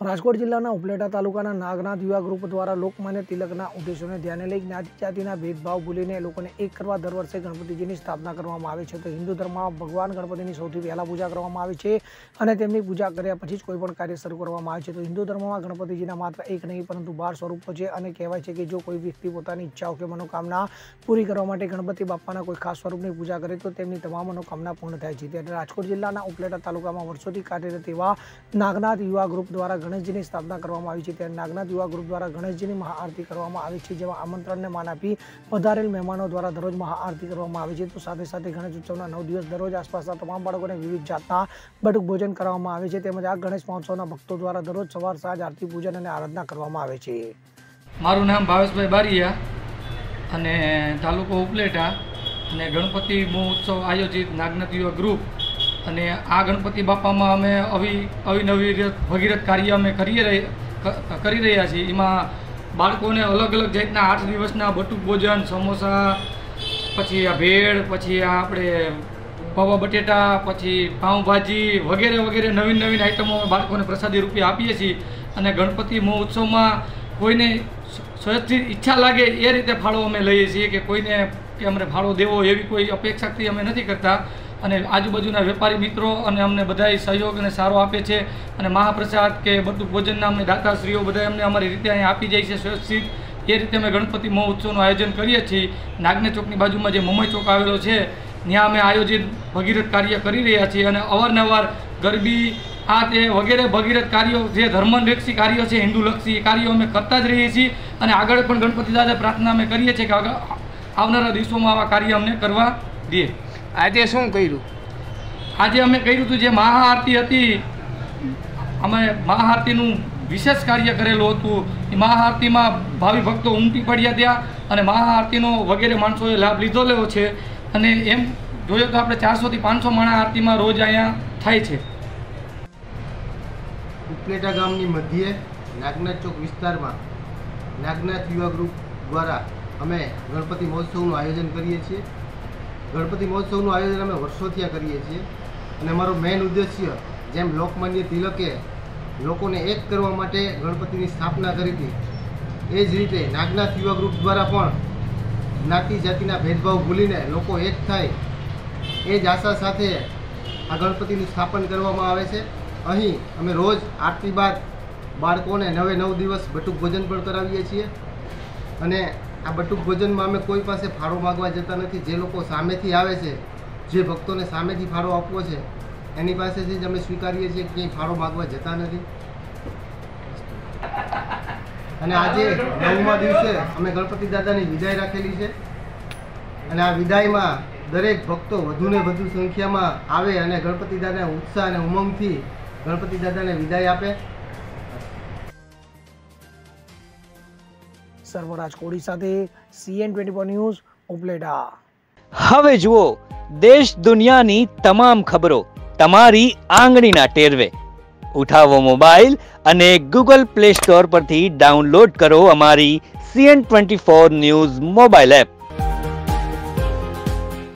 રાજકોટ જિલ્લાના ઉપલેટા તાલુકાના નાગનાથ યુવા ગ્રુપ દ્વારા લોકમાન્ય તિલકના ઉદ્દેશોને ધ્યાને લઈ જ્ઞાતિ જાતિના ભેદભાવ ભૂલીને લોકોને એક કરવા દર વર્ષે ગણપતિજીની સ્થાપના કરવામાં આવે છે। તો હિન્દુ ધર્મમાં ભગવાન ગણપતિની સૌથી પહેલા પૂજા કરવામાં આવે છે અને તેમની પૂજા કર્યા પછી જ કોઈ પણ કાર્ય શરૂ કરવામાં આવે છે। તો હિન્દુ ધર્મમાં ગણપતિજીના માત્ર એક નહીં પરંતુ 12 સ્વરૂપો છે અને કહેવાય છે કે જો કોઈ વ્યક્તિ પોતાની ઈચ્છાઓ કે મનોકામના પૂરી કરવા માટે ગણપતિ બાપાના કોઈ ખાસ સ્વરૂપની પૂજા કરે તો તેમની તમામ મનોકામના પૂર્ણ થાય છે। ત્યારે રાજકોટ જિલ્લાના ઉપલેટા તાલુકામાં વર્ષોથી કાર્યરત એવા નાગનાથ યુવા ગ્રુપ દ્વારા ગણેશજીની સ્થાપના કરવામાં આવી છે। ત્યારે નાગનાથ યુવા ગ્રુપ દ્વારા ગણેશજીની મહાઆરતી કરવામાં આવી છે, જેમાં આમંત્રણને માન આપી પધારેલ મહેમાનો દ્વારા દરરોજ મહાઆરતી કરવામાં આવે છે। તો સાથે સાથે ગણેશ ઉત્સવના 9 દિવસ દરરોજ આસપાસના તમામ બાળકોને વિવિધ જાતના બટુક ભોજન કરવામાં આવે છે। તેમજ આ ગણેશ મહોત્સવના ભક્તો દ્વારા દરરોજ સવાર સાંજ આરતી પૂજન અને આરાધના કરવામાં આવે છે। મારું નામ ભાવેશભાઈ બારિયા અને તાલુકો ઉપલેટા અને ગણપતિ મહોત્સવ આયોજિત નાગનાથ યુવા ગ્રુપ અને આ ગણપતિ બાપામાં અમે અવિનવી ભગીરથ કાર્ય અમે કરી રહ્યા છીએ। એમાં બાળકોને અલગ અલગ જાતના 8 દિવસના બટુક ભોજન, સમોસા, પછી આ ભેળ, પછી આ આપણે પૌવા બટેટા, પછી પાઉંભાજી વગેરે વગેરે નવીન આઈટમો અમે બાળકોને પ્રસાદી રૂપે આપીએ છીએ। અને ગણપતિ મહોત્સવમાં કોઈને સ્વયંથી ઈચ્છા લાગે એ રીતે ફાળો અમે લઈએ છીએ કે કોઈને કે અમને ફાળો દેવો એવી કોઈ અપેક્ષાથી અમે નથી કરતા। અને આજુબાજુના વેપારી મિત્રો અને અમને બધાય સહયોગ અને સારો આપે છે અને મહાપ્રસાદ કે બધું ભોજનના અમને દાતાશ્રીઓ બધા અમને અમારી રીતે અહીંયા આપી જાય છે સ્વચ્છિત। એ રીતે અમે ગણપતિ મહોત્સવનું આયોજન કરીએ છીએ। નાગને ચોકની બાજુમાં જે મમઈ ચોક આવેલો છે ત્યાં અમે આયોજિત ભગીરથ કાર્ય કરી રહ્યા છીએ અને અવારનવાર ગરબી આ તે વગેરે ભગીરથ કાર્યો જે ધર્મલક્ષી કાર્યો છે, હિન્દુલક્ષી કાર્યો અમે કરતા જ રહીએ છીએ અને આગળ પણ ગણપતિ દાદા પ્રાર્થના અમે કરીએ છીએ કે આવનારા દિવસોમાં આવા કાર્ય અમને કરવા દે। આજે શું કર્યું? આજે અમે કર્યું હતું જે મહાઆરતી હતી, અમે મહાઆરતીનું વિશેષ કાર્ય કરેલું હતું। એ મહાઆરતીમાં ભાવિ ભક્તો ઉમટી પડ્યા ત્યાં અને મહાઆરતીનો વગેરે માણસોએ લાભ લીધેલો છે અને એમ જોઈએ તો આપણે 400 થી 500 માણસ આરતીમાં રોજ અહીંયા થાય છે। ઉપલેટા ગામની મધ્યે નાગનાથ ચોક વિસ્તારમાં નાગનાથ યુવા ગ્રુપ દ્વારા અમે ગણપતિ મહોત્સવનું આયોજન કરીએ છીએ। ગણપતિ મહોત્સવનું આયોજન અમે વર્ષોથી કરીએ છીએ અને અમારો મેઇન ઉદ્દેશ્ય જેમ લોકમાન્ય તિલકે લોકોને એક કરવા માટે ગણપતિની સ્થાપના કરી હતી એ જ રીતે નાગનાથ યુવા ગ્રુપ દ્વારા પણ જ્ઞાતિ જાતિના ભેદભાવ ભૂલીને લોકો એક થાય એ જ આશા સાથે આ ગણપતિનું સ્થાપન કરવામાં આવે છે। અહીં અમે રોજ આરતી બાદ બાળકોને 9 દિવસ બટુક ભોજન પણ કરાવીએ છીએ અને આ બટુક ભોજનમાં અમે કોઈ પાસે ફાળો માગવા જતા નથી। જે લોકો સામેથી આવે છે, જે ભક્તોને સામેથી ફાળો આપવો છે એની પાસેથી જ અમે સ્વીકારીએ છીએ, ક્યાંય ફાળો માગવા જતા નથી। અને આજે 9મા દિવસે અમે ગણપતિ દાદાની વિદાય રાખેલી છે અને આ વિદાયમાં દરેક ભક્તો વધુને વધુ સંખ્યામાં આવે અને ગણપતિ દાદાના ઉત્સાહ અને ઉમંગથી ગણપતિ દાદાને વિદાય આપે। સર્વરાજ કોડી સાથે CN24 ન્યૂઝ ઉપલેટા। હવે જુઓ દેશ દુનિયાની તમામ ખબરો તમારી આંગળીના ટેરવે। ઉઠાવો મોબાઈલ અને Google Play Store પરથી ડાઉનલોડ કરો અમારી CN24 ન્યૂઝ મોબાઈલ એપ।